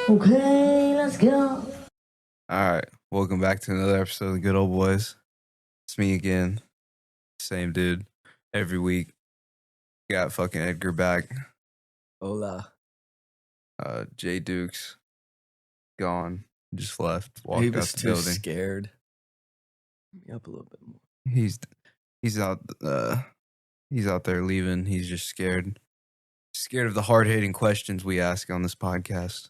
Okay, let's go. All right, welcome back to another episode of the Good Old Boys. It's me again, same dude, every week. Got fucking Edgar back. Hola. Jay Dukes gone, just left. Walked He out was the too building. scared. Let me up a little bit more. He's out there leaving. He's just scared of the hard hitting questions we ask on this podcast.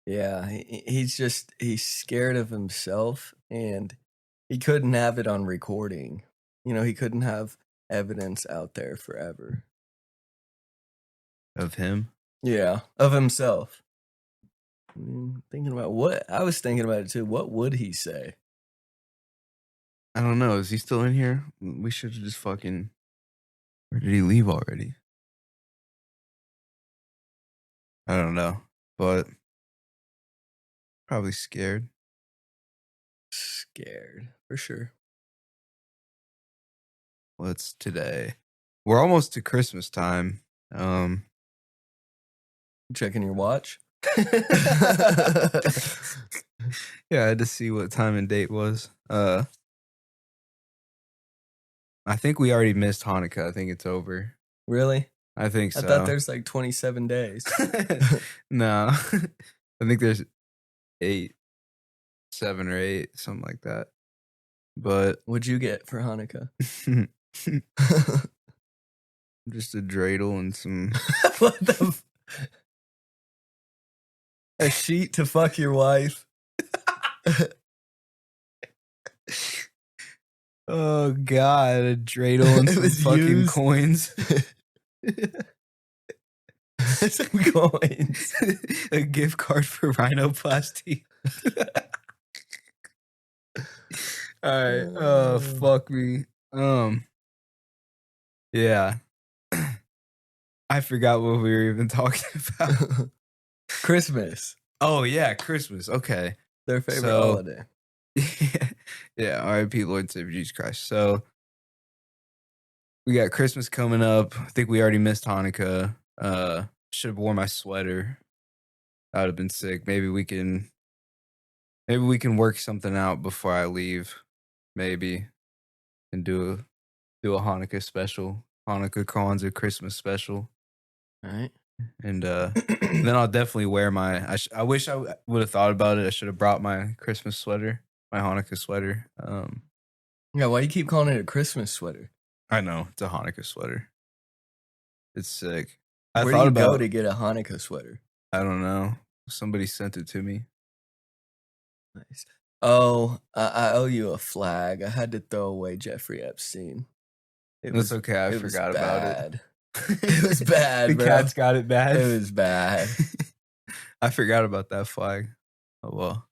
Yeah, he's scared of himself, and he couldn't have it on recording. You know, he couldn't have evidence out there forever. Of him? Yeah, of himself. I was thinking about it too. What would he say? I don't know. Is he still in here? We should have just fucking. Or did he leave already? I don't know, but probably scared. Scared, for sure. What's today? We're almost to Christmas time. Checking your watch? Yeah, I had to see what time and date was. I think we already missed Hanukkah. I think it's over. Really? I think so. I thought there's like 27 days. No. I think there's 7 or 8, something like that. But What'd you get for Hanukkah? just a dreidel and some. What the? A sheet to fuck your wife. Oh God, a dreidel and some fucking used. coins. Some coins. A gift card for rhinoplasty. All right. Oh, fuck me. Yeah. I forgot what we were even talking about. Christmas. Oh yeah, Christmas. Okay. Their favorite holiday. Yeah. R.I.P. Lord Savior Jesus Christ. So we got Christmas coming up. I think we already missed Hanukkah. Should have worn my sweater. I would have been sick. Maybe we can work something out before I leave. Maybe. And do a Hanukkah special. Hanukkah Kwanzaa Christmas special. All right. And then I'll definitely wear my. I wish I would have thought about it. I should have brought my Christmas sweater, my Hanukkah sweater. Yeah, why you keep calling it a Christmas sweater? I know it's a Hanukkah sweater. It's sick. Where do you go to get a Hanukkah sweater? I don't know. Somebody sent it to me. Nice. Oh, I owe you a flag. I had to throw away Jeffrey Epstein. It's okay. I forgot about it. It was bad. The bro. cat's got it bad. It was bad. I forgot about that flag. Oh well.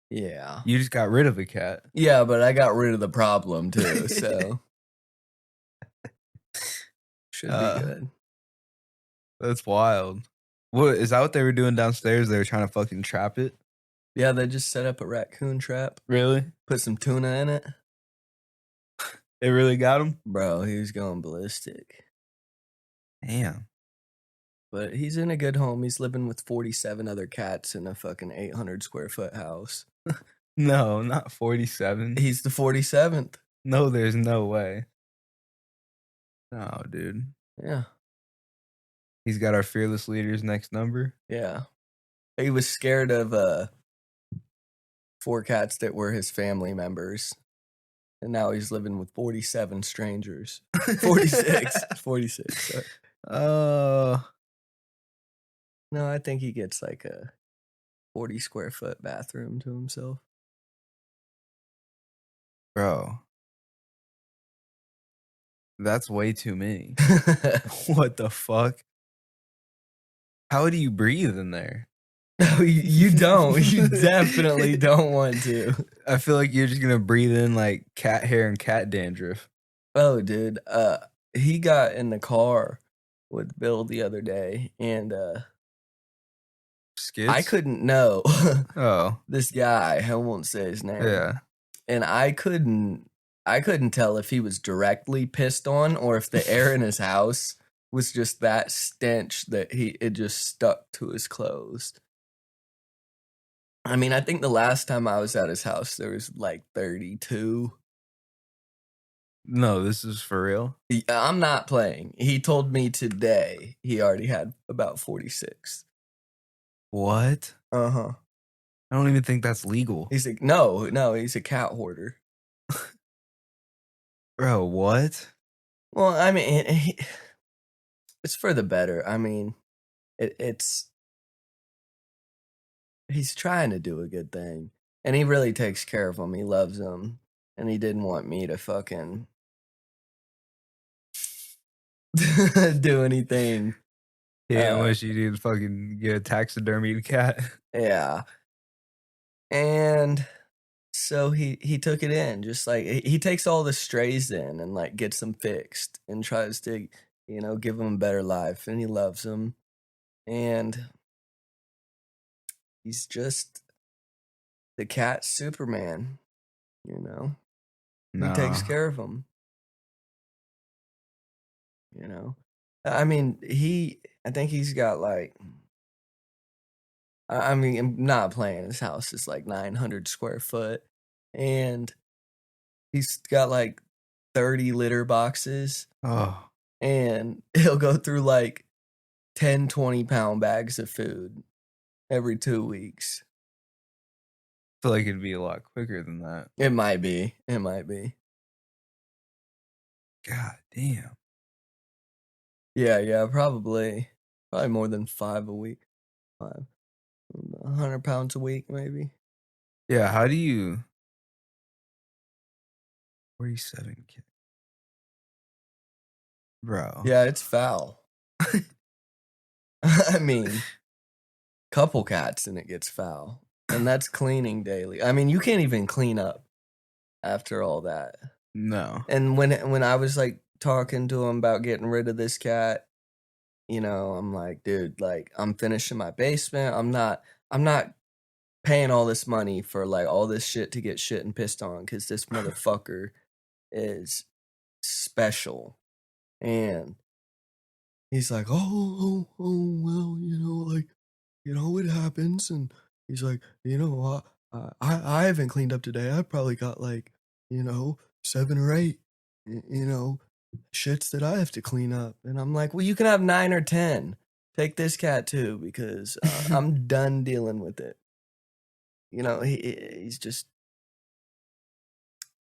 Yeah. You just got rid of a cat. Yeah, but I got rid of the problem too, so should be good. That's wild. What is that? What they were doing downstairs? They were trying to fucking trap it. Yeah, they just set up a raccoon trap. Really? Put some tuna in it. They really got him? Bro, he was going ballistic. Damn. But he's in a good home. He's living with 47 other cats in a fucking 800 square foot house. No, not 47. He's the 47th. No, there's no way. No, dude. Yeah. He's got our fearless leader's next number. Yeah. He was scared of 4 cats that were his family members. And now he's living with 47 strangers. 46. 46. Sorry. No, I think he gets like a 40 square foot bathroom to himself. Bro. That's way too many. What the fuck? How do you breathe in there? No, you don't. You definitely don't want to. I feel like you're just gonna breathe in like cat hair and cat dandruff. Oh, dude. He got in the car with Bill the other day, and Skits? I couldn't know. Oh. This guy, I won't say his name. Yeah. And I couldn't tell if he was directly pissed on or if the air in his house was just that stench that it just stuck to his clothes. I mean, I think the last time I was at his house, there was like 32. No, this is for real. I'm not playing. He told me today he already had about 46. What? Uh-huh. I don't even think that's legal. He's like, no, he's a cat hoarder. Bro, what? Well, I mean, it's for the better. I mean, he's trying to do a good thing. And he really takes care of them. He loves them. And he didn't want me to fucking do anything. Yeah, unless you do fucking get a taxidermied cat. Yeah. And so he took it in, just like he takes all the strays in and like gets them fixed and tries to, give them a better life. And he loves them. And he's just the cat Superman, No. He takes care of them. I mean, I think he's got like, I mean, I'm not playing. His house is like 900 square foot, and he's got like 30 litter boxes. Oh. And he'll go through like 10, 20-pound bags of food every 2 weeks. I feel like it'd be a lot quicker than that. It might be. God damn. Yeah, probably more than 5 a week. 100 pounds a week, maybe. Yeah, how do you 47 kids? Bro. Yeah, it's foul. I mean, couple cats and it gets foul. And that's cleaning daily. I mean, you can't even clean up after all that. No. And when I was like talking to him about getting rid of this cat, I'm like, dude, like I'm finishing my basement. I'm not paying all this money for like all this shit to get shit and pissed on because this motherfucker is special. And he's like, oh, well, like, it happens. And he's like, I haven't cleaned up today. I probably got like, 7 or 8, shits that I have to clean up. And I'm like, well, you can have 9 or 10. Take this cat too, because I'm done dealing with it. He's just,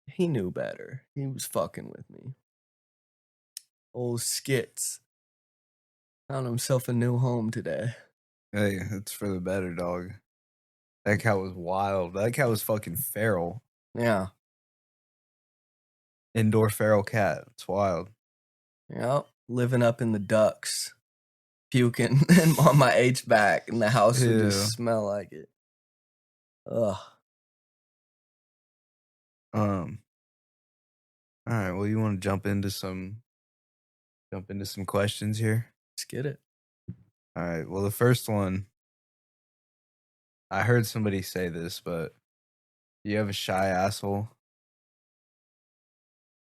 he knew better. He was fucking with me. Old Skits found himself a new home today. Hey, it's for the better, dog. That cat was wild. That cat was fucking feral. Yeah. Indoor feral cat. It's wild. Yep. Living up in the ducks. Puking on my HVAC, and the house would just smell like it. Ugh. All right. Well, you want to jump into some questions here? Let's get it. All right. Well, the first one, I heard somebody say this, but do you have a shy asshole?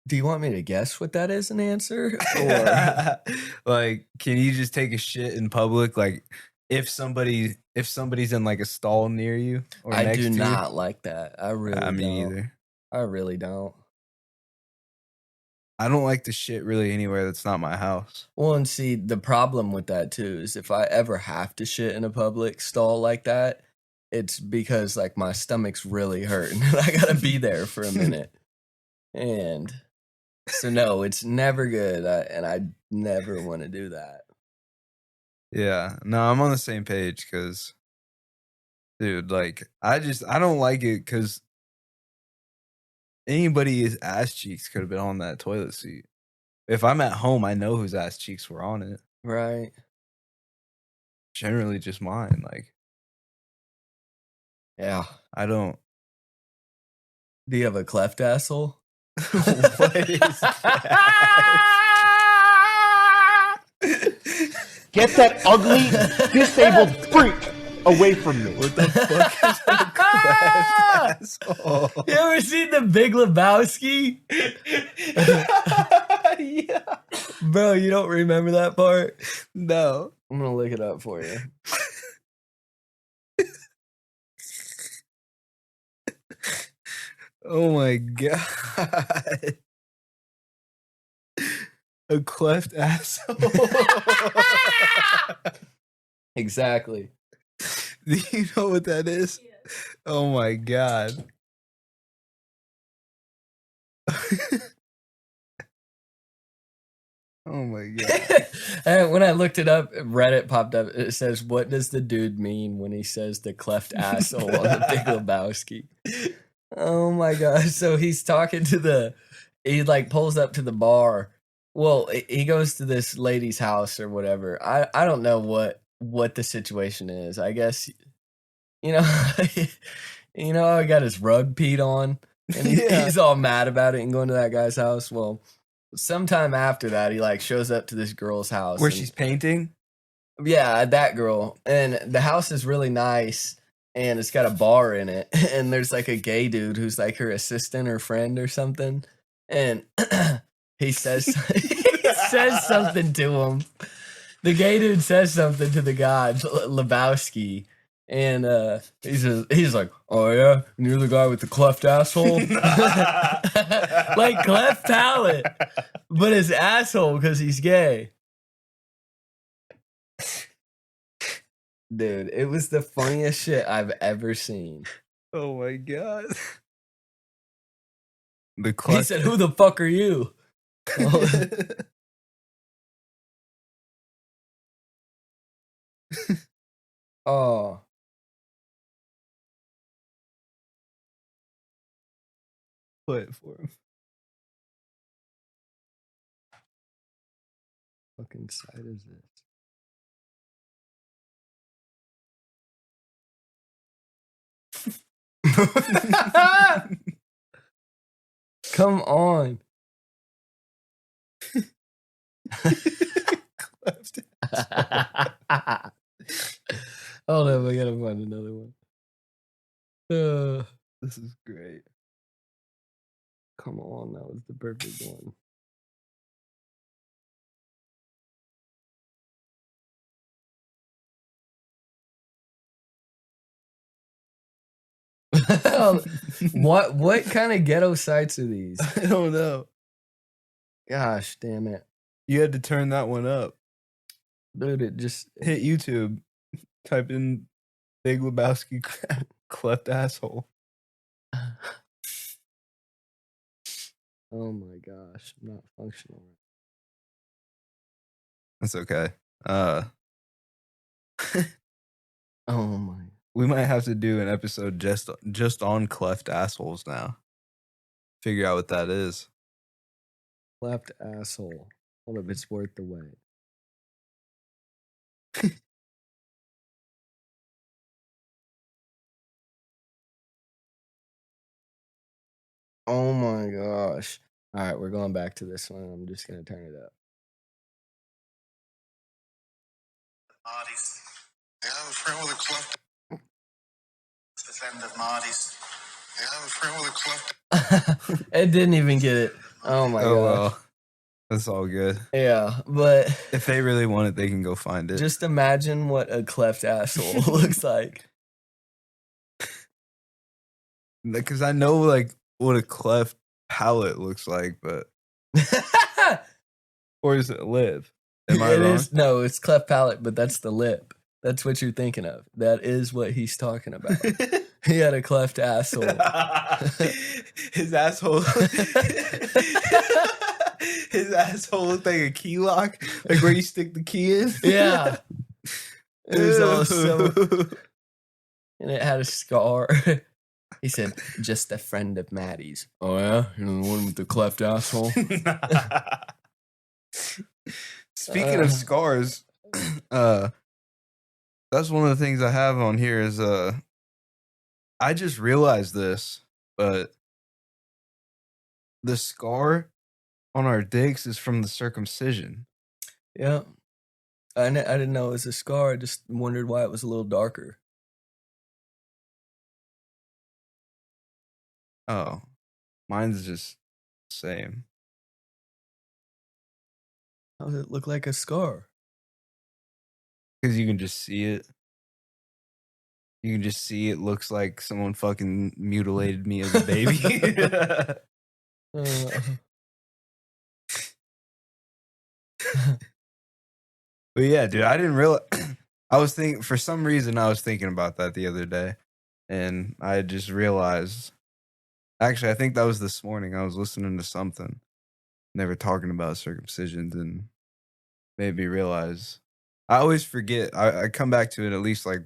Do you want me to guess what that is an answer? Or like, can you just take a shit in public? Like, if somebody's in like a stall near you or I next do to not you? like that. I really don't. Me either. I really don't. I don't like to shit really anywhere that's not my house. Well, and see, the problem with that too is if I ever have to shit in a public stall like that, it's because like my stomach's really hurting and I gotta be there for a minute. And so no, it's never good, and I never want to do that. Yeah, no, I'm on the same page because, dude, like I don't like it because anybody's ass cheeks could have been on that toilet seat. If I'm at home, I know whose ass cheeks were on it. Right. Generally, just mine. Like, yeah, I don't. Do you have a cleft asshole? What is that? Get that ugly, disabled freak away from me. What the fuck is a cleft asshole? You ever seen The Big Lebowski? Yeah. Bro, you don't remember that part? No. I'm gonna look it up for you. Oh my god. A cleft asshole. Exactly. Do you know what that is? Oh my god. Oh my god. And when I looked it up, Reddit popped up. It says, "What does the dude mean when he says the cleft asshole on the Big Lebowski?" Oh my gosh! So he's talking to he like pulls up to the bar. Well, he goes to this lady's house or whatever. I don't know what the situation is. I guess you know I got his rug peed on, and Yeah. he's all mad about it and going to that guy's house. Well, sometime after that, he like shows up to this girl's house Where and- she's painting? yeah, that girl. And the house is really nice and it's got a bar in it. And there's like a gay dude who's like her assistant or friend or something. And he says he says something to him. The gay dude says something to the guy, Lebowski. And he's like, "Oh yeah, and you're the guy with the cleft asshole?" Like cleft palate, but his asshole because he's gay. Dude, it was the funniest shit I've ever seen. Oh my god. The He cleft. said, "Who the fuck are you?" Oh, Play it for him. fucking site is this? Come on. Cleft. Hold up, I gotta find another one. This is great. Come on, that was the perfect one. What kind of ghetto sites are these? I don't know. Gosh damn it. You had to turn that one up. Dude, it just Hit YouTube. Type in Big Lebowski cleft asshole. oh my gosh, I'm not functional. That's okay. Oh my. We might have to do an episode just on cleft assholes now. Figure out what that is. Cleft asshole. Hold up, it's worth the wait. Oh my gosh. All right, we're going back to this one. I'm just going to turn it up. Marty's. Yeah, I have a friend with a cleft. It's the friend of Marty's. Yeah, I have a friend with a cleft. It didn't even get it. Oh my Oh gosh. well. That's all good. Yeah, but If they really want it, they can go find it. just imagine what a cleft asshole looks like. Because I know like what a cleft palate looks like, but or is it lip? Am I It wrong? is no, it's cleft palate, but that's the lip. That's what you're thinking of. That is what he's talking about. He had a cleft asshole. His asshole. His asshole looked like a key lock, like where you stick the key in. Yeah. It was all so, Ew. and it had a scar. He said, "Just a friend of Maddie's." Oh yeah, you're the one with the cleft asshole. Speaking of scars, that's one of the things I have on here is I just realized this, but the scar on our dicks is from the circumcision. Yeah, I didn't know it was a scar. I just wondered why it was a little darker. Oh, mine's just the same. How does it look like a scar? Because you can just see it. You can just see it looks like someone fucking mutilated me as a baby. But yeah, dude, I didn't realize. I was thinking, for some reason, I was thinking about that the other day. And I just realized, actually, I think that was this morning. I was listening to something. They were talking about circumcisions and made me realize. I always forget. I come back to it at least like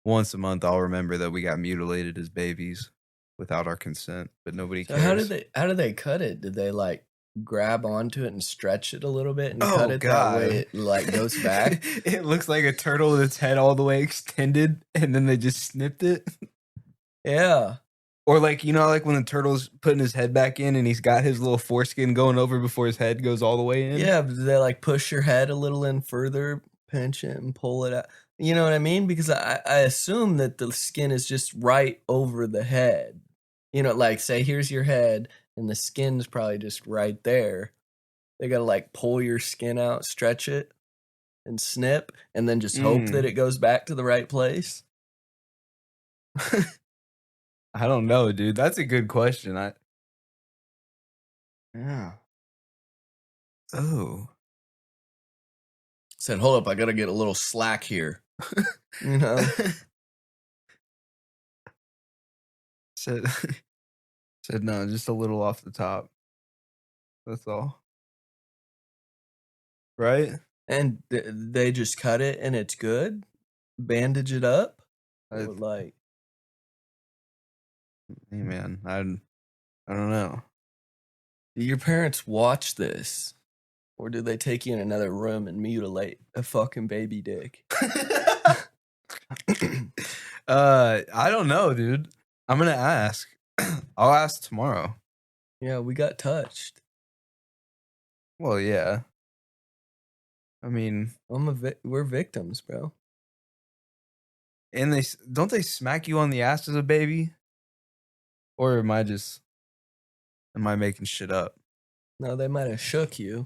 once a month. I'll remember that we got mutilated as babies without our consent, but nobody So cares. how did they cut it? Did they like grab onto it and stretch it a little bit and Oh, cut it that way it like goes back? It looks like a turtle with its head all the way extended, and then they just snipped it. Yeah. Or like, you know, like when the turtle's putting his head back in and he's got his little foreskin going over before his head goes all the way in. Yeah, but do they like push your head a little in further, pinch it and pull it out? You know what I mean? Because I assume that the skin is just right over the head. You know, like say here's your head and the skin's probably just right there. They gotta like pull your skin out, stretch it, and snip, and then just hope that it goes back to the right place. I don't know, dude. That's a good question. Yeah. Oh. Said, hold up, I gotta get a little slack here. You know? Said no, just a little off the top. That's all. Right? And they just cut it and it's good? Bandage it up? Or like, hey man, I don't know. do your parents watch this? Or do they take you in another room and mutilate a fucking baby dick? I don't know, dude. I'm gonna ask. I'll ask tomorrow. Yeah, we got touched. Well, yeah. I mean, We're victims, bro. and don't they smack you on the ass as a baby? Or am I making shit up? No, they might have shook you.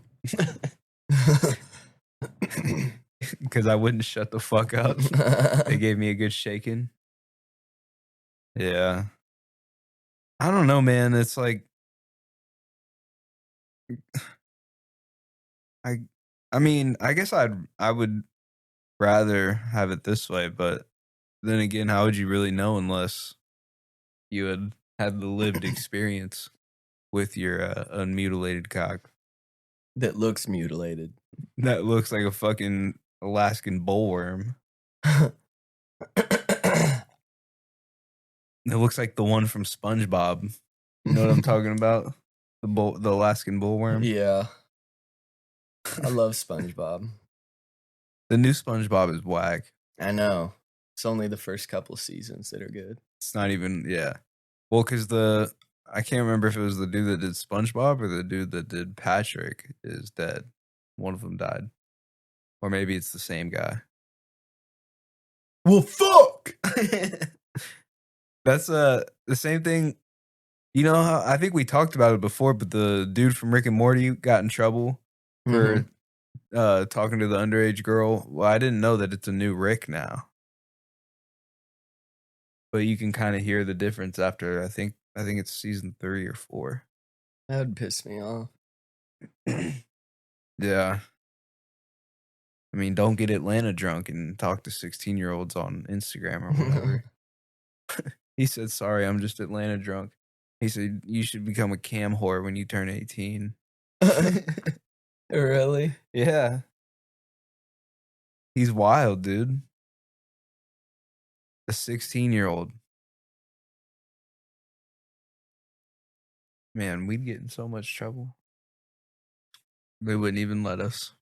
Because I wouldn't shut the fuck up. They gave me a good shaking. Yeah. I don't know, man. It's like I mean, I guess I would rather have it this way, but then again, how would you really know unless you had the lived experience with your unmutilated cock That looks mutilated. that looks like a fucking Alaskan bullworm? It looks like the one from SpongeBob. You know what I'm talking about? The Alaskan bullworm. Yeah. I love SpongeBob. The new SpongeBob is whack. I know. It's only the first couple seasons that are good. It's not even, yeah. Well, because I can't remember if it was the dude that did SpongeBob or the dude that did Patrick is dead. One of them died. Or maybe it's the same guy. Well, fuck! That's the same thing. You know how I think we talked about it before, but the dude from Rick and Morty got in trouble for talking to the underage girl. Well, I didn't know that it's a new Rick now. But you can kind of hear the difference after I think it's season 3 or 4. That would piss me off. Yeah. I mean, don't get Atlanta drunk and talk to 16-year-olds on Instagram or whatever. He said, sorry, I'm just Atlanta drunk. He said, you should become a cam whore when you turn 18. Really? Yeah. He's wild, dude. A 16-year-old. Man, we'd get in so much trouble. They wouldn't even let us.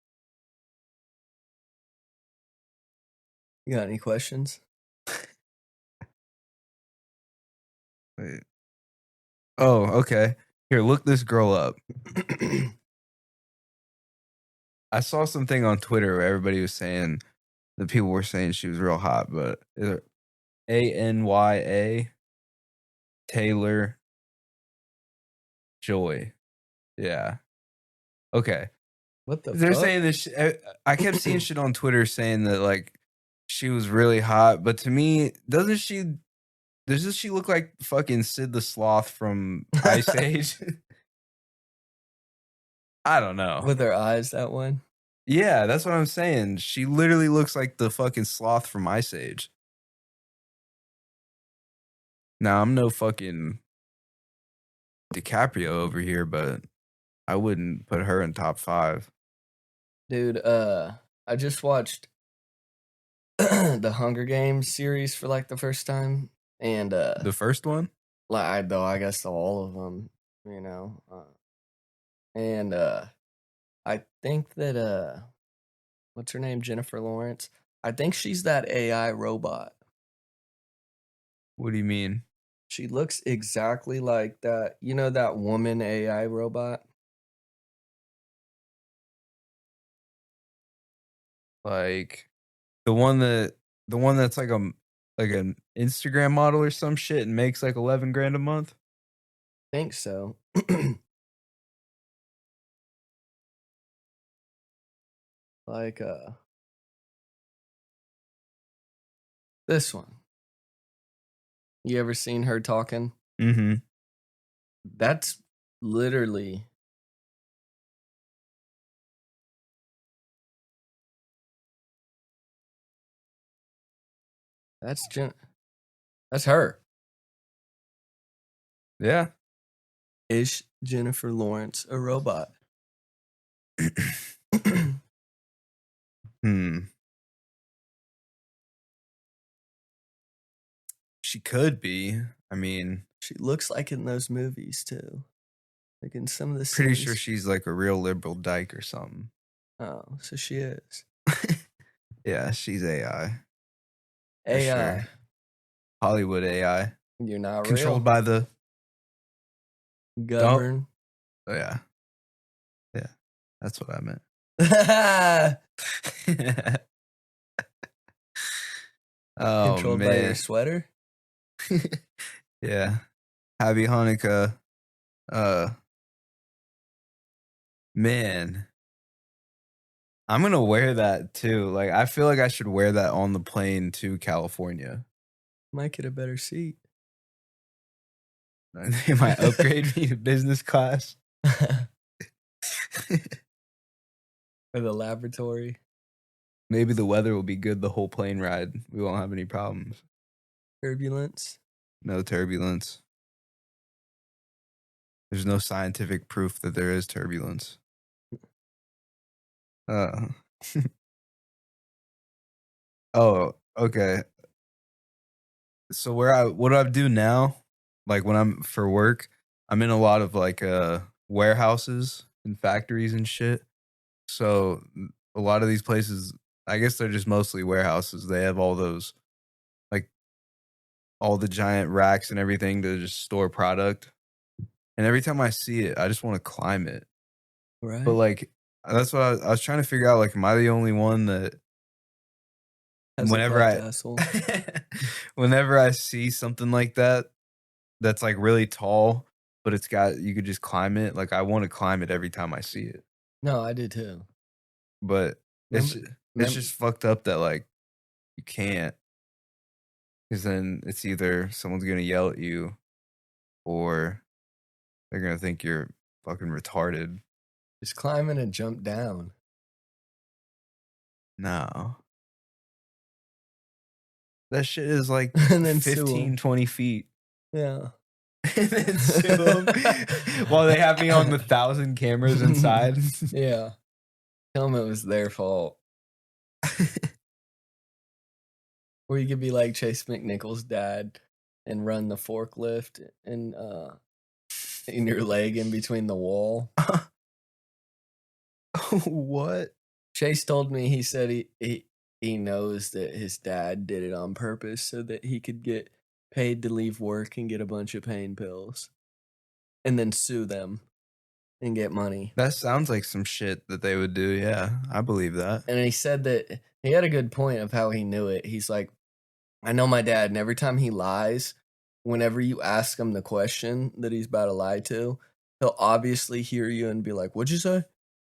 You got any questions? Wait. Oh, okay. Here, look this girl up. I saw something on Twitter where everybody was saying, the people were saying she was real hot, but Anya Taylor Joy. Yeah. Okay. What the They're fuck? saying this. I kept seeing shit on Twitter saying that like she was really hot, but to me, doesn't she look like fucking Sid the Sloth from Ice Age? I don't know. With her eyes, that one. Yeah, that's what I'm saying. She literally looks like the fucking sloth from Ice Age. Now, I'm no fucking DiCaprio over here, but I wouldn't put her in top 5. Dude, I just watched the Hunger Games series for like the first time, and The first one? like I guess all of them, you know, and I think that what's her name, Jennifer Lawrence. I think she's that AI robot. What do you mean? She looks exactly like that. You know that woman AI robot. Like the one that's like an Instagram model or some shit and makes like 11 grand a month? Think so. Like this one. You ever seen her talking? Mm-hmm. That's literally that's her. Yeah. Is Jennifer Lawrence a robot? She could be. I mean, She looks like in those movies too. Like in some of the pretty scenes. sure she's like a real liberal dyke or something. Oh, so she is. Yeah, she's AI. For AI. sure. Hollywood AI. You're not Controlled real. by the Govern. Oh, yeah. Yeah. That's what I meant. Oh, Controlled by your man. sweater? Yeah. Happy Hanukkah. Man. I'm going to wear that too. Like, I feel like I should wear that on the plane to California. Might get a better seat. They might upgrade me to business class. Or the laboratory. Maybe the weather will be good the whole plane ride. We won't have any problems. Turbulence. No turbulence. There's no scientific proof that there is turbulence. Oh, okay. So what do I do now? Like when I'm for work, I'm in a lot of like warehouses and factories and shit. So a lot of these places, I guess they're just mostly warehouses. They have all those like all the giant racks and everything to just store product. And every time I see it, I just want to climb it. Right. But like that's what I was trying to figure out. Like, am I the only one that Has a whenever buffed I asshole. whenever I see something like that that's like really tall, but you could just climb it. Like I want to climb it every time I see it. No, I did too. But it's just fucked up that like you can't, because then it's either someone's gonna yell at you or they're gonna think you're fucking retarded. Just climb in and jump down. No. That shit is like And then sue 'em. 15, 20 feet. Yeah. And then sue 'em while they have me on the 1,000 cameras inside. Yeah. Tell them it was their fault. Or you could be like Chase McNichols' dad and run the forklift and in your leg in between the wall. What? Chase told me, he said he knows that his dad did it on purpose so that he could get paid to leave work and get a bunch of pain pills and then sue them and get money. That sounds like some shit that they would do. Yeah, I believe that. And he said that he had a good point of how he knew it. He's like, I know my dad, and every time he lies, whenever you ask him the question that he's about to lie to, he'll obviously hear you and be like, what'd you say?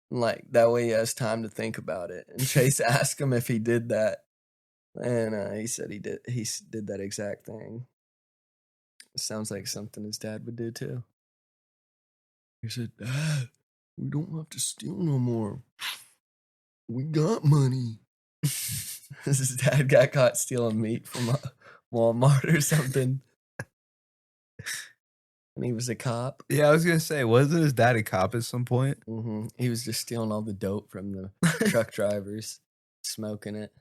Like that way he has time to think about it. And Chase asked him if he did that, and he said he did. Did that exact thing. It sounds like something his dad would do too. He said, "Dad, we don't have to steal no more. We got money." His dad got caught stealing meat from a Walmart or something. And he was a cop. Yeah, I was gonna say, wasn't his dad a cop at some point? He was just stealing all the dope from the truck drivers, smoking it.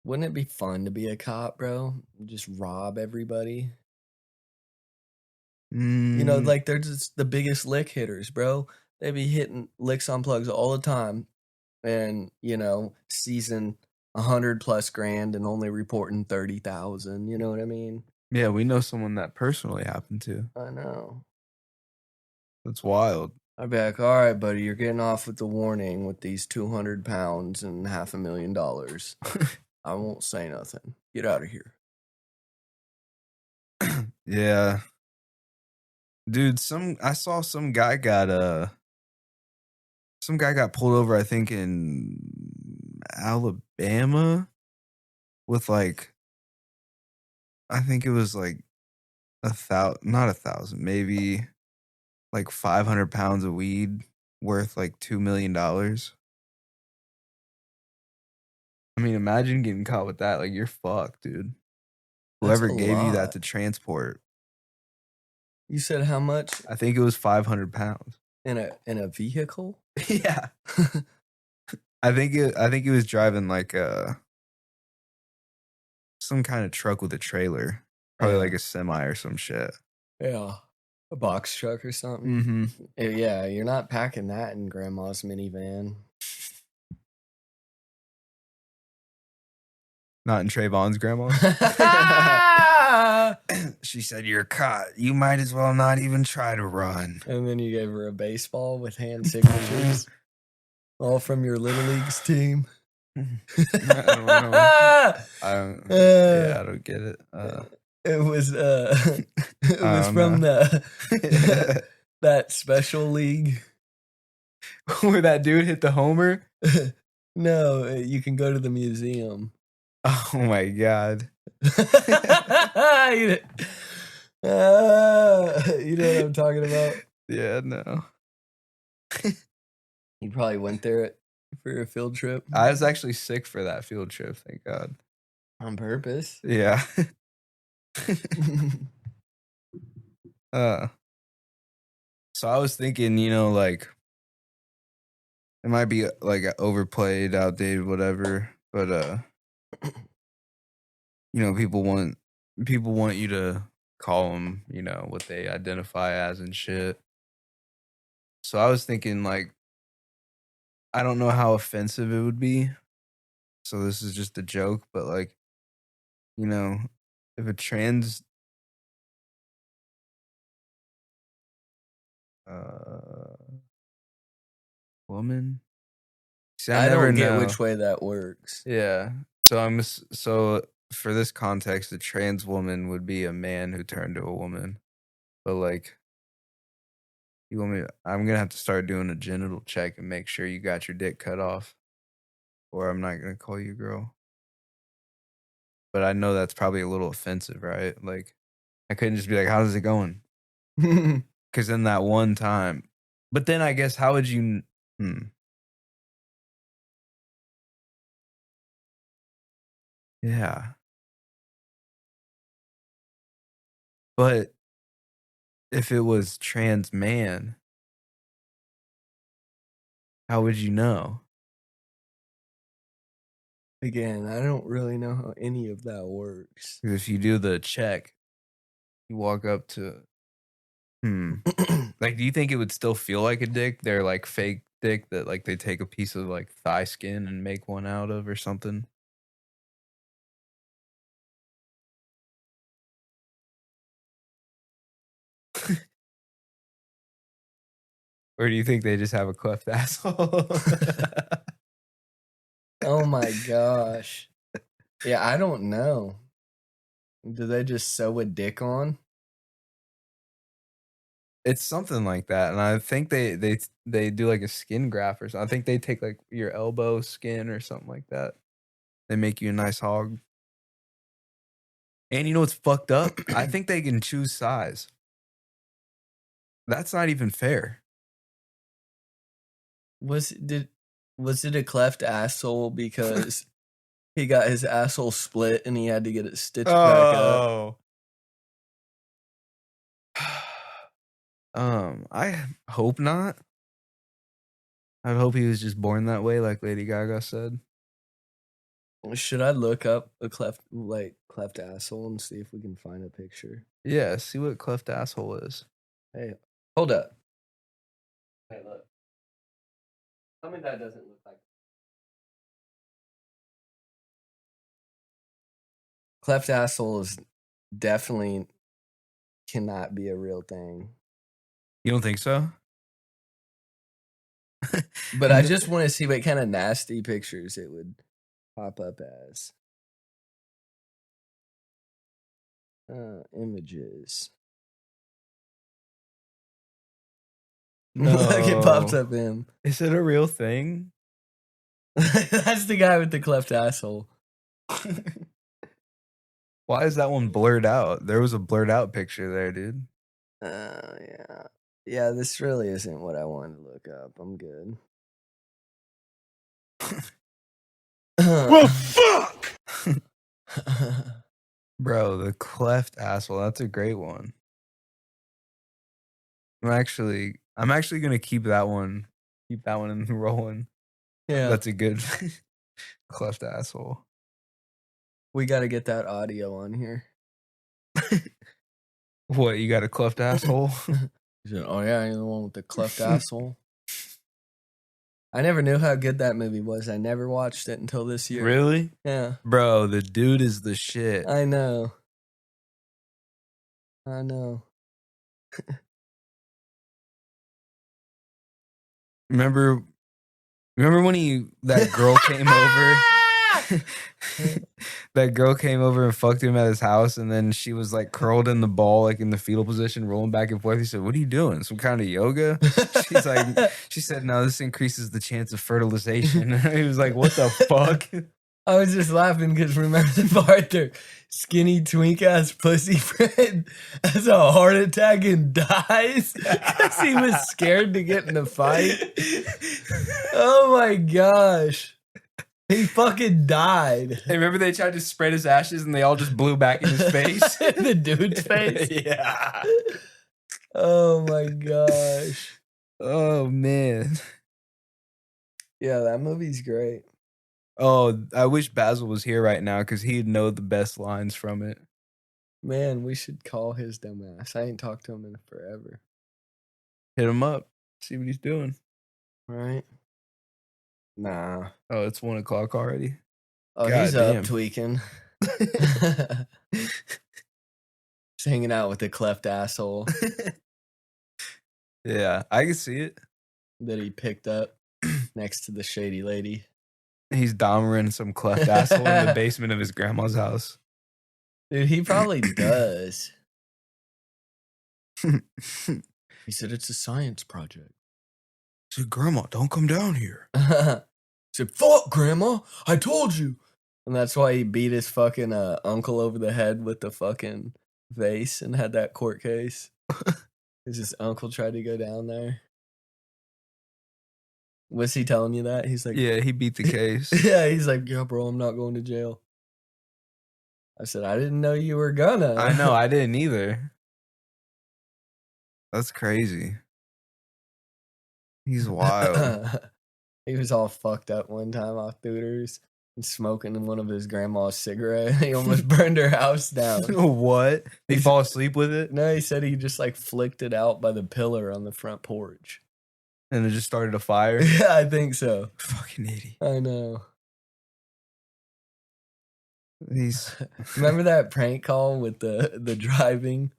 Wouldn't it be fun to be a cop, bro? Just rob everybody. You know, like they're just the biggest lick hitters, bro. They be hitting licks on plugs all the time, and you know, season 100+ grand and only reporting 30,000. You know what I mean? Yeah, we know someone that personally happened to. I know. That's wild. I'd be like, all right, buddy, you're getting off with the warning with these 200 pounds and $500,000. I won't say nothing. Get out of here. Yeah. Dude, I saw some guy got pulled over, I think in Alabama with like, I think it was like not 1,000, maybe like 500 pounds of weed worth like $2 million. I mean, imagine getting caught with that. Like, you're fucked, dude. Whoever That's a gave you that lot. to transport. You said how much I think it was 500 pounds. in a vehicle? Yeah. I think it was driving like some kind of truck with a trailer. Probably like a semi or some shit. Yeah. A box truck or something. Mm-hmm. Yeah, you're not packing that in grandma's minivan. Not in Trayvon's grandma. She said, "You're caught. You might as well not even try to run." And then you gave her a baseball with hand signatures. All from your Little Leagues team. I don't know. I don't get it. It was from that special league. Where that dude hit the homer? No, you can go to the museum. Oh my god. You know what I'm talking about? Yeah, no. You probably went there for a field trip. I was actually sick for that field trip, thank God. On purpose? Yeah. So I was thinking, you know, like it might be like overplayed, outdated, whatever, but you know, people want you to call them, you know, what they identify as and shit. So I was thinking, like, I don't know how offensive it would be. So this is just a joke, but like, you know, if a trans woman. See, I never don't get know which way that works. Yeah. So for this context, a trans woman would be a man who turned to a woman. But like, I'm gonna have to start doing a genital check and make sure you got your dick cut off, or I'm not gonna call you girl. But I know that's probably a little offensive, right? Like, I couldn't just be like, "How's it going?" Because in that one time, but then I guess how would you? Yeah. But if it was trans man, how would you know? Again, I don't really know how any of that works. 'Cause if you do the check, you walk up to like, do you think it would still feel like a dick? They're like fake dick that like they take a piece of like thigh skin and make one out of or something? Or do you think they just have a cleft asshole? Oh my gosh. Yeah, I don't know. Do they just sew a dick on? It's something like that, and I think they do like a skin graft or something. I think they take like your elbow skin or something like that. They make you a nice hog. And you know what's fucked up? I think they can choose size. That's not even fair. Was it a cleft asshole because he got his asshole split and he had to get it stitched back up? I hope not. I hope he was just born that way, like Lady Gaga said. Should I look up a cleft asshole and see if we can find a picture? Yeah, see what cleft asshole is. Hey, hold up. Hey, look. Tell me that doesn't look like. Cleft asshole is definitely cannot be a real thing. You don't think so? But I just want to see what kind of nasty pictures it would pop up as. Images. Look, it pops up him. Is it a real thing? That's the guy with the cleft asshole. Why is that one blurred out? There was a blurred out picture there, dude. Yeah. Yeah, this really isn't what I wanted to look up. I'm good. Well, fuck! Bro, the cleft asshole. That's a great one. I'm actually gonna keep that one in rolling. Yeah. That's a good cleft asshole. We got to get that audio on here. What, you got a cleft asshole? He said, oh yeah, you're the one with the cleft asshole. I never knew how good that movie was. I never watched it until this year. Really? Yeah. Bro, the dude is the shit. I know. I know. Remember when that girl came over? That girl came over and fucked him at his house, and then she was like curled in the ball, like in the fetal position, rolling back and forth. He said, "What are you doing? Some kind of yoga?" She said, "No, this increases the chance of fertilization." He was like, "What the fuck?" I was just laughing because remember the part there, skinny twink ass pussy friend has a heart attack and dies because he was scared to get in a fight. Oh my gosh. He fucking died. Hey, remember they tried to spread his ashes and they all just blew back in his face? The dude's face? Yeah. Oh my gosh. Oh, man. Yeah, that movie's great. Oh, I wish Basil was here right now because he'd know the best lines from it. Man, we should call his dumb ass. I ain't talked to him in forever. Hit him up. See what he's doing. Right? Nah. Oh, it's 1 o'clock already. Oh, God he's damn. up tweaking. Just hanging out with the cleft asshole Yeah, I can see it. that he picked up next to the shady lady. He's domering some cleft asshole in the basement of his grandma's house. Dude, he probably does. He said it's a science project. Said, "Grandma, don't come down here." He said, fuck, Grandma, I told you. And that's why he beat his fucking uncle over the head with the fucking vase and had that court case. Because his uncle tried to go down there. Was he telling you that? He's like, Yeah, he beat the case. yeah, he's like, yeah, bro, I'm not going to jail. I said, I didn't know you were gonna. I know, I didn't either. That's crazy. He's wild. He was all fucked up one time off Hooters and smoking one of his grandma's cigarette. He almost burned her house down. What? Did he fall asleep with it? No, he said he just like flicked it out by the pillar on the front porch. And it just started a fire? Yeah, I think so. Fucking idiot. I know. He's Remember that prank call with the driving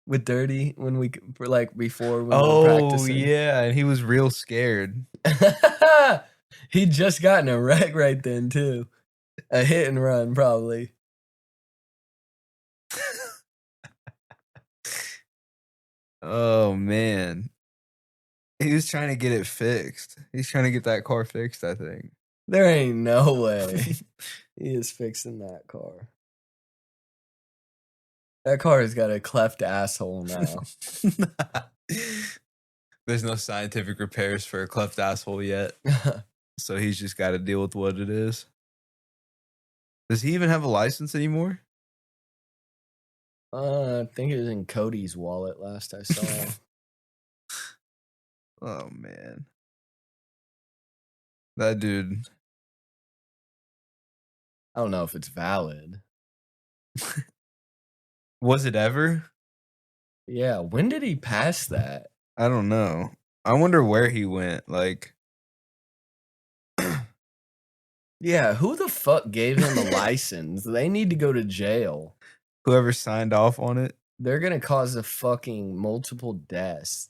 with Dirty when we were like before when we were practicing? Yeah, and he was real scared. He'd just gotten a wreck right then too. A hit and run probably. Oh man. He was trying to get it fixed. He's trying to get that car fixed, I think. There ain't no way he is fixing that car. That car has got a cleft asshole now. There's no scientific repairs for a cleft asshole yet. So he's just got to deal with what it is. Does he even have a license anymore? I think it was in Cody's wallet last I saw. Oh, man. That dude. I don't know if it's valid. Was it ever? Yeah, when did he pass that? I don't know. I wonder where he went. Like, Yeah, who the fuck gave him a license? They need to go to jail. whoever signed off on it. They're gonna cause a fucking multiple deaths.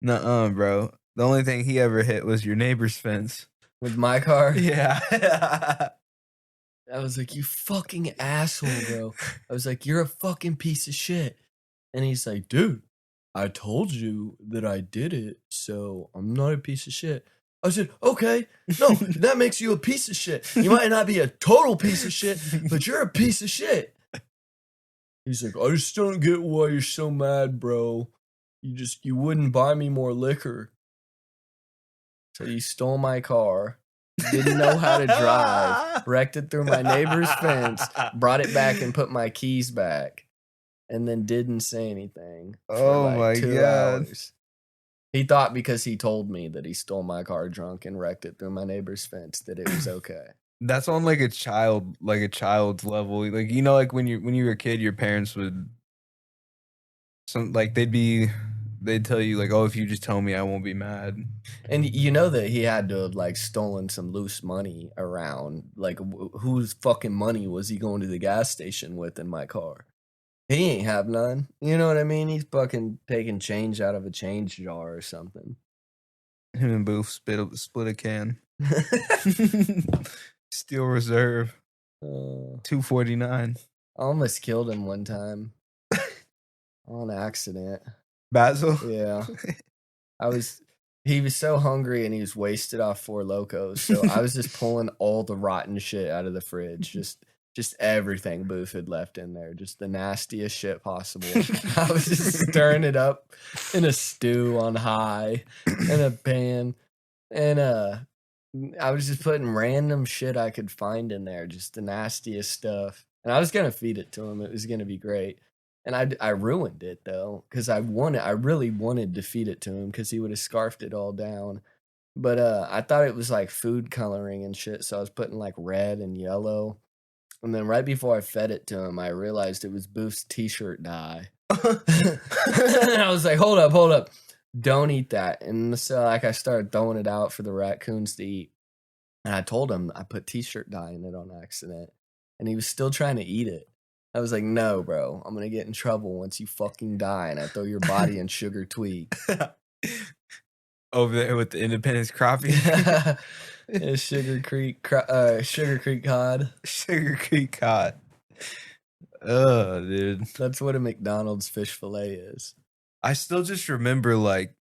Nuh-uh, bro. The only thing he ever hit was your neighbor's fence. With my car? Yeah. I was like, you fucking asshole, bro. I was like, you're a fucking piece of shit. And he's like, dude, I told you that I did it, so I'm not a piece of shit. I said, okay, no, that makes you a piece of shit. You might not be a total piece of shit, but you're a piece of shit. He's like, I just don't get why you're so mad, bro. You wouldn't buy me more liquor. So you stole my car, didn't know how to drive, wrecked it through my neighbor's fence, brought it back and put my keys back, and then didn't say anything for Oh like my 2 God. hours. He thought because he told me that he stole my car drunk and wrecked it through my neighbor's fence that it was okay. That's on like a child's level. Like, you know, like when you were a kid, your parents would they'd tell you like, oh, if you just tell me, I won't be mad. And you know that he had to have like stolen some loose money around. Like whose fucking money was he going to the gas station with in my car? He ain't have none. You know what I mean? He's fucking taking change out of a change jar or something. Him and Booth split a can. Steel Reserve. $2.49. I almost killed him one time on accident. Basil. Yeah. He was so hungry and he was wasted off Four Locos. So I was just pulling all the rotten shit out of the fridge. Just everything Booth had left in there. Just the nastiest shit possible. I was just stirring it up in a stew on high in a pan. And I was just putting random shit I could find in there. Just the nastiest stuff. And I was going to feed it to him. It was going to be great. And I ruined it though, because I really wanted to feed it to him because he would have scarfed it all down. But I thought it was like food coloring and shit, so I was putting like red and yellow. And then right before I fed it to him, I realized it was Booth's t-shirt dye. And I was like, hold up, don't eat that. And so like I started throwing it out for the raccoons to eat. And I told him I put t-shirt dye in it on accident, and he was still trying to eat it. I was like, no, bro, I'm going to get in trouble once you fucking die and I throw your body in sugar tweak. Over there with the Independence crappie. Yeah, Sugar Creek cod. Sugar Creek cod. Oh, dude. That's what a McDonald's fish fillet is. I still just remember, like,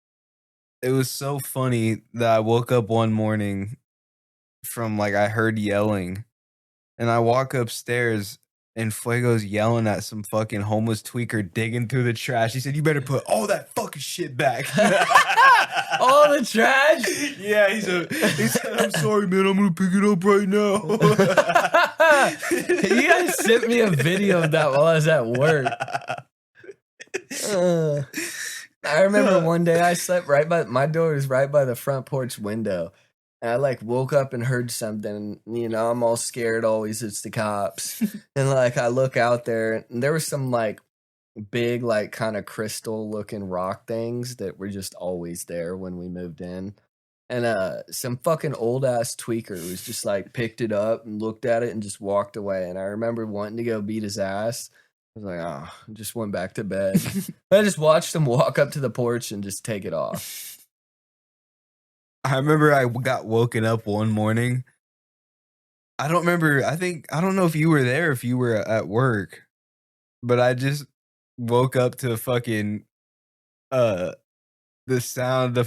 it was so funny that I woke up one morning from, like, I heard yelling. And I walk upstairs and Fuego's yelling at some fucking homeless tweaker digging through the trash. He said, you better put all that fucking shit back. All the trash? Yeah, he said, I'm sorry, man. I'm going to pick it up right now. You guys sent me a video of that while I was at work. I remember one day I slept my door was right by the front porch window. And I like woke up and heard something, you know, I'm all scared always, it's the cops. And like I look out there and there was some like big, like kind of crystal looking rock things that were just always there when we moved in. And some fucking old ass tweaker was just like picked it up and looked at it and just walked away. And I remember wanting to go beat his ass. I was like, oh, I just went back to bed. I just watched him walk up to the porch and just take it off. I remember I got woken up one morning. I don't know if you were there, if you were at work. but I just woke up to fucking the sound of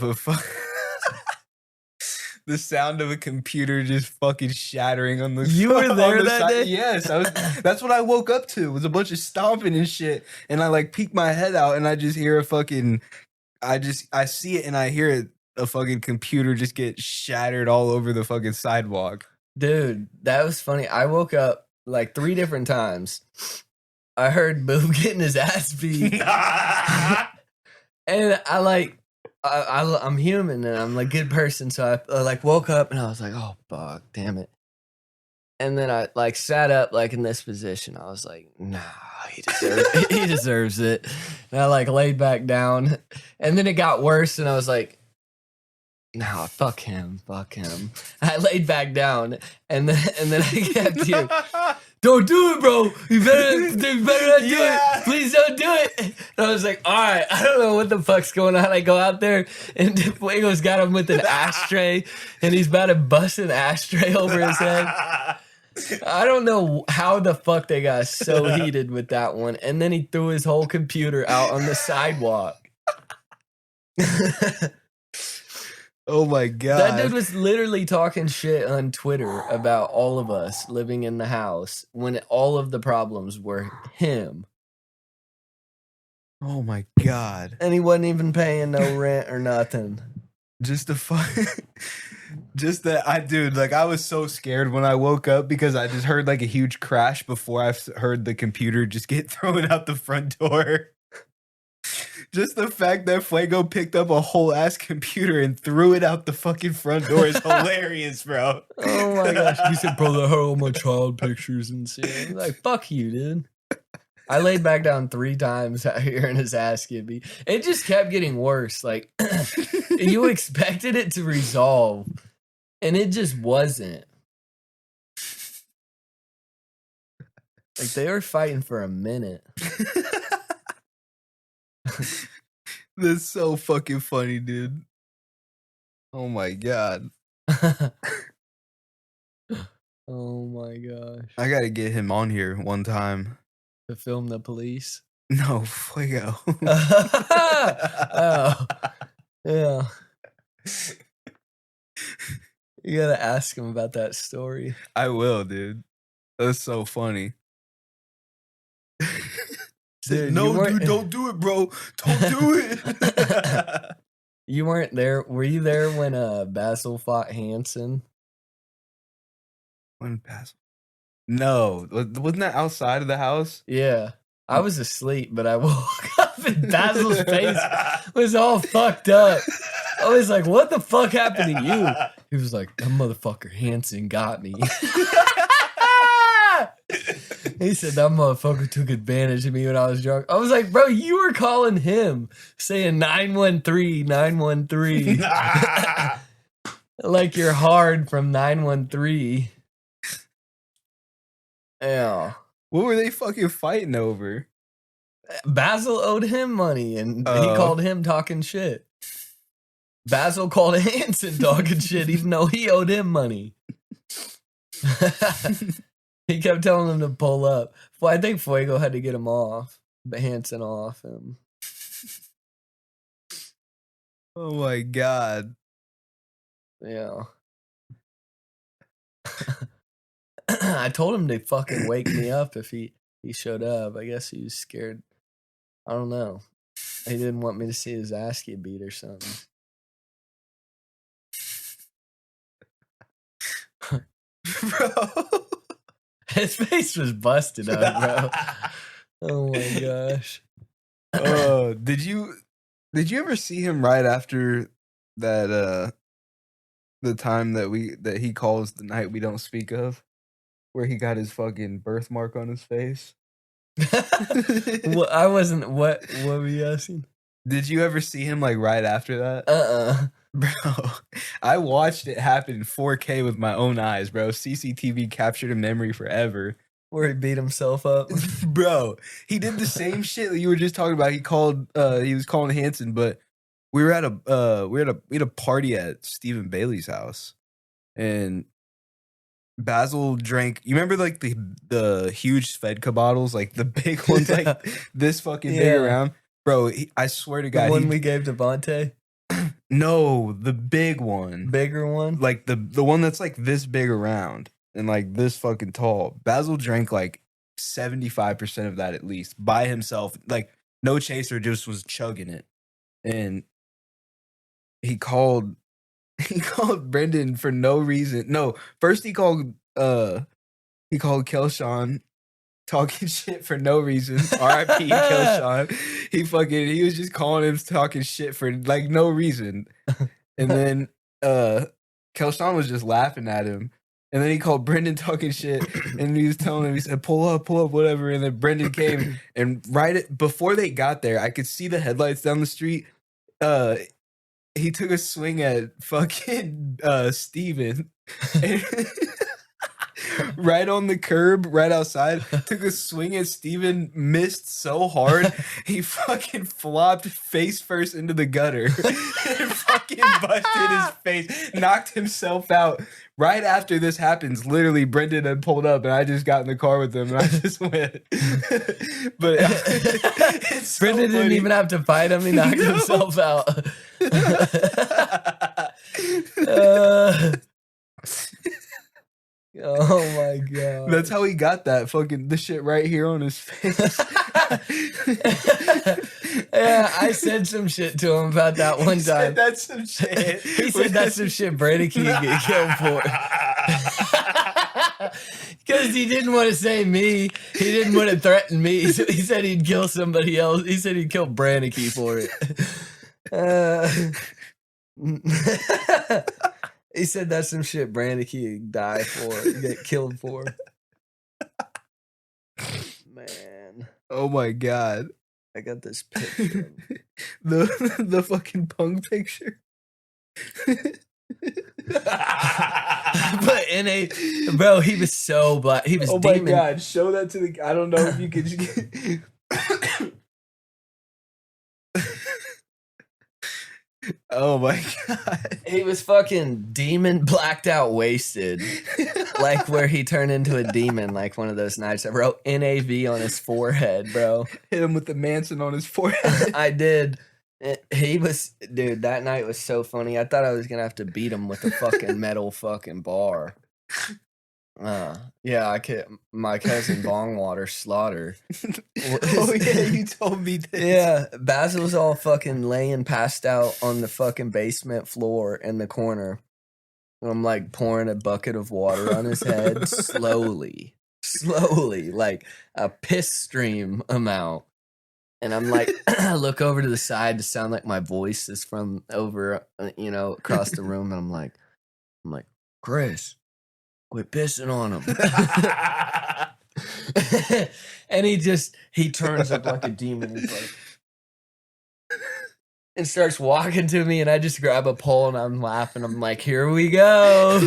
the sound of a computer just fucking shattering on the. You were there that day? Yes, I was. That's what I woke up to. Was a bunch of stomping and shit, and I like peek my head out, and I just hear a fucking. I see it, and I hear it. A fucking computer just get shattered all over the fucking sidewalk. Dude, that was funny. I woke up like 3 different times. I heard Boob getting his ass beat. And I'm human and I'm like a good person. So I like woke up and I was like, oh, fuck, damn it. And then I like sat up like in this position. I was like, nah, he deserves it. And I like laid back down. And then it got worse and I was like, no, fuck him. I laid back down, and then I kept you. Don't do it, bro. You better not do it. Please don't do it. And I was like, all right, I don't know what the fuck's going on. I go out there, and Fuego's got him with an ashtray, and he's about to bust an ashtray over his head. I don't know how the fuck they got so heated with that one. And then he threw his whole computer out on the sidewalk. Oh my god. That dude was literally talking shit on Twitter about all of us living in the house when all of the problems were him. Oh my god. And he wasn't even paying no rent or nothing. Just that I was so scared when I woke up because I just heard like a huge crash before I heard the computer just get thrown out the front door. Just the fact that Fuego picked up a whole ass computer and threw it out the fucking front door is hilarious, bro. Oh my gosh. He said, bro, I heard all my child pictures and shit. I'm like, fuck you, dude. I laid back down 3 times out here and his ass get beat. It just kept getting worse. Like, you expected it to resolve, and it just wasn't. Like, they were fighting for a minute. That's so fucking funny, dude. Oh my god. Oh my gosh. I gotta get him on here one time. To film the police? No, Fuego. Oh, yeah. You gotta ask him about that story. I will, dude. That's so funny. Dude, no, dude, don't do it, bro. Don't do it. You weren't there. Were you there when Basil fought Hanson? When Basil? No. Wasn't that outside of the house? Yeah. I was asleep, but I woke up and Basil's face was all fucked up. I was like, what the fuck happened to you? He was like, that motherfucker Hanson got me. He said that motherfucker took advantage of me when I was drunk. I was like, bro, you were calling him, saying 913, 913. Like you're hard from 913. Yeah. What were they fucking fighting over? Basil owed him money, and he called him talking shit. Basil called Hanson talking shit, even though he owed him money. He kept telling him to pull up. Well, I think Fuego had to get him off, but Hanson off him. Oh my god. Yeah. I told him to fucking wake me up if he showed up. I guess he was scared. I don't know. He didn't want me to see his ass get beat or something. Bro. His face was busted up, bro. Oh my gosh. Oh, did you ever see him right after that the time that he calls the night we don't speak of, where he got his fucking birthmark on his face? Well, I wasn't. What were you asking? Did you ever see him like right after that? Bro, I watched it happen in 4K with my own eyes, bro. CCTV captured a memory forever. Where he beat himself up. Bro, he did the same shit that you were just talking about. He was calling Hanson, but we had a party at Stephen Bailey's house, and Basil drank. You remember like the huge Svedka bottles, like the big ones, Yeah. like this fucking big Yeah. around, bro. I swear to The God, one we gave Devontae? no, the big one, Bigger one? like the one that's like this big around and like this fucking tall. Basil drank like 75% of that at least by himself, like no chaser, just was chugging it, and he called Brendan for no reason. No, first he called Kelshawn talking shit for no reason. R.I.P. Kelshawn. He was just calling him talking shit for like no reason. And then Kelshawn was just laughing at him. And then he called Brendan talking shit, and he was telling him, he said, pull up, whatever. And then Brendan came, and before they got there, I could see the headlights down the street. He took a swing at fucking Steven. Right on the curb, right outside. Took a swing at Steven, missed so hard, he fucking flopped face first into the gutter. And fucking busted his face, knocked himself out. Right after this happens, literally Brendan had pulled up and I just got in the car with him and I just went. But it's so Brendan didn't funny. even have to fight him. He knocked No. himself out. Oh my god. That's how he got that fucking the shit right here on his face. Yeah, I said some shit to him about that one He said time. that's some shit. He said that's some shit Brady can get killed for. Because he didn't want to say me. He didn't want to threaten me. So he said he'd kill somebody else. He said he'd kill Brannicky for it. He said that's some shit Brannicky would die for, get killed for. Man, Oh my god. I got this picture. The fucking punk picture. But bro, he was so black. He was Oh my demon. god, show that to the I don't know if you could Oh my god. He was fucking demon blacked out wasted. Like where he turned into a demon, like one of those nights. I wrote NAV on his forehead, bro. Hit him with the Manson on his forehead. I did. Dude, that night was so funny. I thought I was gonna have to beat him with a fucking metal fucking bar. Yeah, my cousin Bongwater Slaughter. Oh yeah, you told me this. Yeah, Basil's all fucking laying passed out on the fucking basement floor in the corner. And I'm like pouring a bucket of water on his head slowly, like a piss stream amount. And I'm like, I look over to the side to sound like my voice is from over, across the room. And I'm like, Chris, quit pissing on him. And he turns up like a demon. He's like, and starts walking to me, and I just grab a pole and I'm laughing. I'm like, here we go.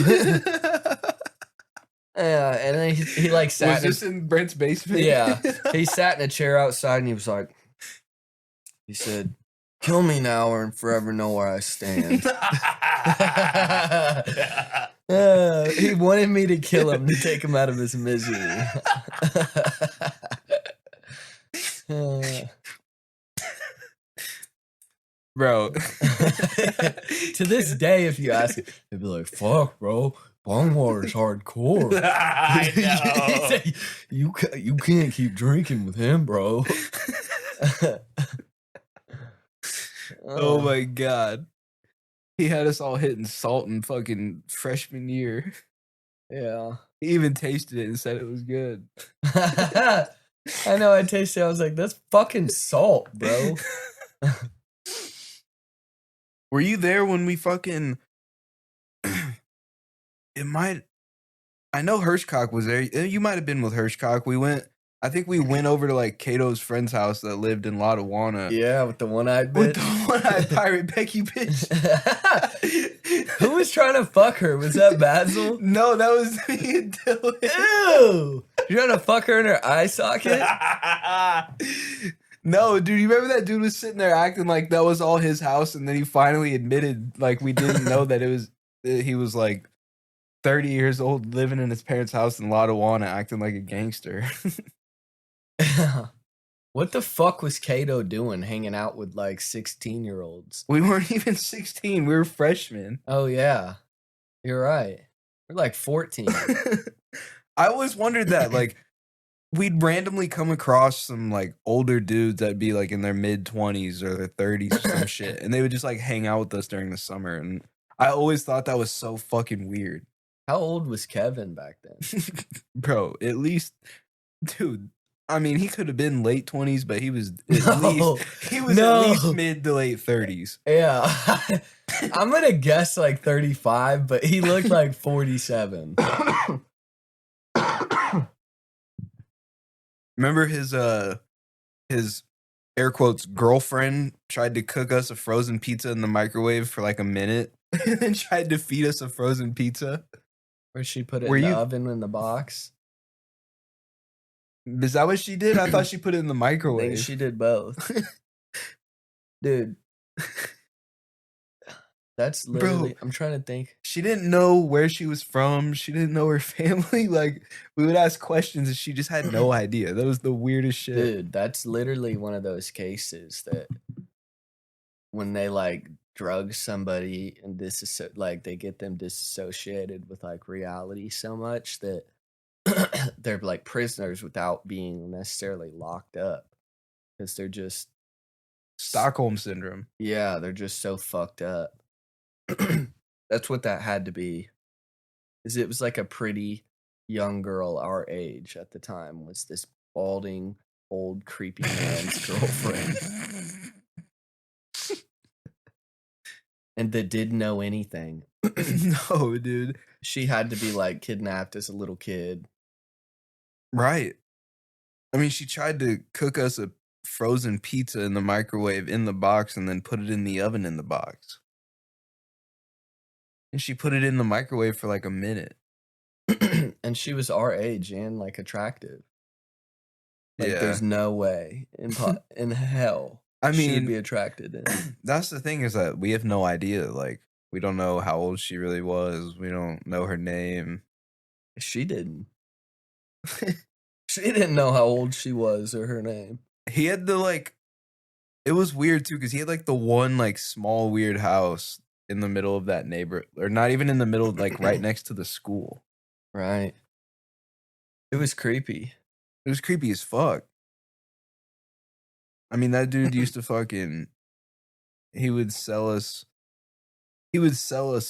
Yeah, and then he like sat. Was this in Brent's basement? Yeah, he sat in a chair outside and he was like, he said, "Kill me now or forever know where I stand." He wanted me to kill him to take him out of his misery. Bro. To this day, if you ask it, they'd be like, "Fuck, bro, Bongwater's hardcore." I know. He said, you can't keep drinking with him, bro. Oh my god. He had us all hitting salt in fucking freshman year. Yeah. He even tasted it and said it was good. I know. I tasted it. I was like, "That's fucking salt, bro." Were you there when we fucking I know Hirschcock was there. You might have been with Hirschcock. I think we went over to like Cato's friend's house that lived in Lotawana. Yeah, with the one-eyed With bitch. the one-eyed pirate Becky bitch. Who was trying to fuck her? Was that Basil? No, that was me and Dylan. Ew! You trying to fuck her in her eye socket? No, dude, you remember that dude was sitting there acting like that was all his house, and then he finally admitted like we didn't know that he was like 30 years old, living in his parents' house in Lottawanna, acting like a gangster. What the fuck was Kato doing hanging out with like 16-year-olds? We weren't even 16. We were freshmen. Oh, yeah. You're right. We're like 14. I always wondered that. Like, we'd randomly come across some like older dudes that'd be like in their mid-20s or their 30s or some shit. And they would just like hang out with us during the summer. And I always thought that was so fucking weird. How old was Kevin back then? Bro, at least, dude. I mean, he could have been late 20s, but he was at least mid to late 30s. Yeah. I'm going to guess like 35, but he looked like 47. Remember his air quotes girlfriend tried to cook us a frozen pizza in the microwave for like a minute and then tried to feed us a frozen pizza? Where she put it in the oven in the box? Is that what she did? I thought she put it in the I microwave. think she did both. Dude. That's literally, I'm trying to think. She didn't know where she was from. She didn't know her family. Like, we would ask questions and she just had no idea. That was the weirdest shit. Dude, that's literally one of those cases that when they like drug somebody and like they get them disassociated with like reality so much that they're like prisoners without being necessarily locked up because they're just Stockholm syndrome. Yeah, they're just so fucked up. That's what that had to be. Is it was like a pretty young girl our age at the time was this balding old creepy man's girlfriend. And that didn't know anything. No, dude. She had to be like kidnapped as a little kid. Right. I mean, she tried to cook us a frozen pizza in the microwave in the box and then put it in the oven in the box. And she put it in the microwave for like a minute. And she was our age and like attractive. Like Yeah. there's no way in hell I mean, she'd be attracted in. That's the thing is that we have no idea. Like, we don't know how old she really was. We don't know her name. She didn't. She didn't know how old she was or her name. He had the like, it was weird too because he had like the one like small weird house in the middle of that neighborhood, or not even in the middle, like right next to the school. Right. It was creepy. It was creepy as fuck. I mean, that dude used to fucking, he would sell us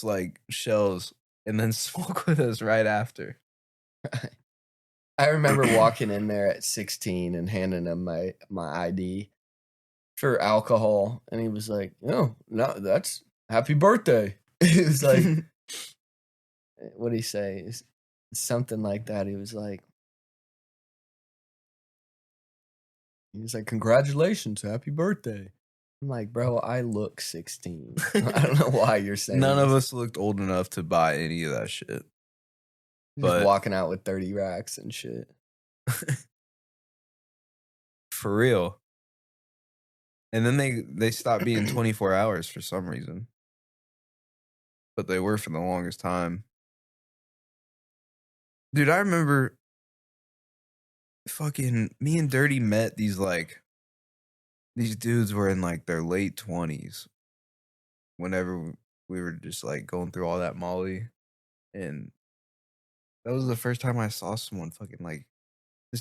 like shells and then smoke with us right after. I remember walking in there at 16 and handing him my ID for alcohol, and he was like, "Oh, no, that's happy birthday." He was like, "What did he say?" Something like that. He was like, "Congratulations, happy birthday." I'm like, "Bro, I look 16. I don't know why you're saying." None of this. us looked old enough to buy any of that shit. Just walking out with 30 racks and shit. For real. And then they stopped being 24 hours for some reason. But they were for the longest time. Dude, I remember fucking me and Dirty met these dudes were in like their late 20s whenever we were just like going through all that Molly. And that was the first time I saw someone fucking like this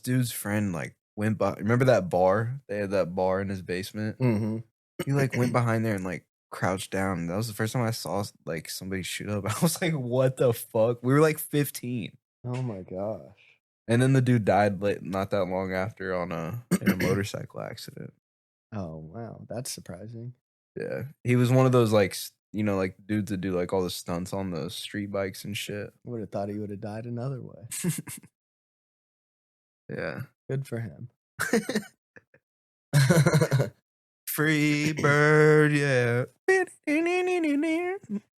dude's friend like went by. Remember that bar? They had that bar in his basement. Mm-hmm. He like went behind there and like crouched down. That was the first time I saw like somebody shoot up. I was like, what the fuck? We were like 15. Oh my gosh. And then the dude died not that long after in a motorcycle accident. Oh wow, that's surprising. Yeah. He was one of those like, like dudes that do like all the stunts on the street bikes and shit. Would have thought he would have died another way. Yeah. Good for him. Free bird, yeah.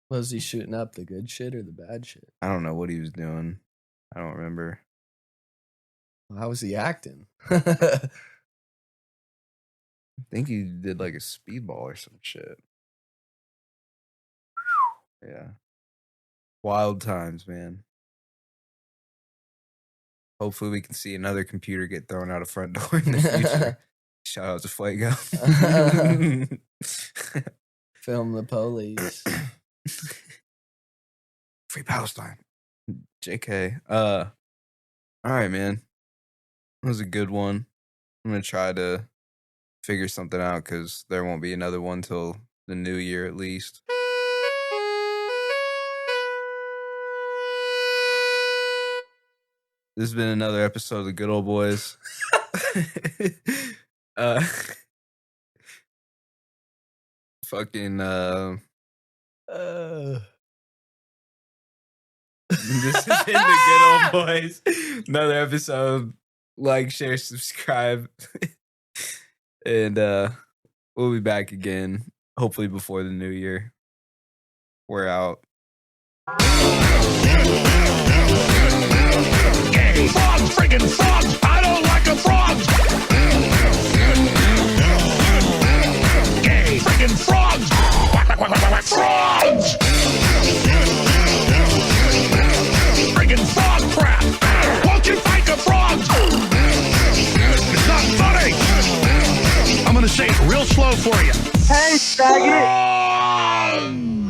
Was he shooting up the good shit or the bad shit? I don't know what he was doing. I don't remember. How was he acting? I think he did like a speedball or some shit. Yeah. Wild times, man. Hopefully we can see another computer get thrown out a front door in the future. Shout out to Fuego. Film the police. Free Palestine. JK. All right, man. That was a good one. I'm gonna try to figure something out because there won't be another one till the new year at least. This has been another episode of the Good Old Boys. Fucking this has been the Good Old Boys. Another episode. Like, share, subscribe. And we'll be back again, hopefully before the new year. We're out. Gay frog, friggin' frog. I don't like a frog. Gay friggin' frogs. Frogs. Friggin' frog crap. Won't you fight the frogs? It's not funny. I'm gonna say it real slow for you. Hey, faggot! Frogs.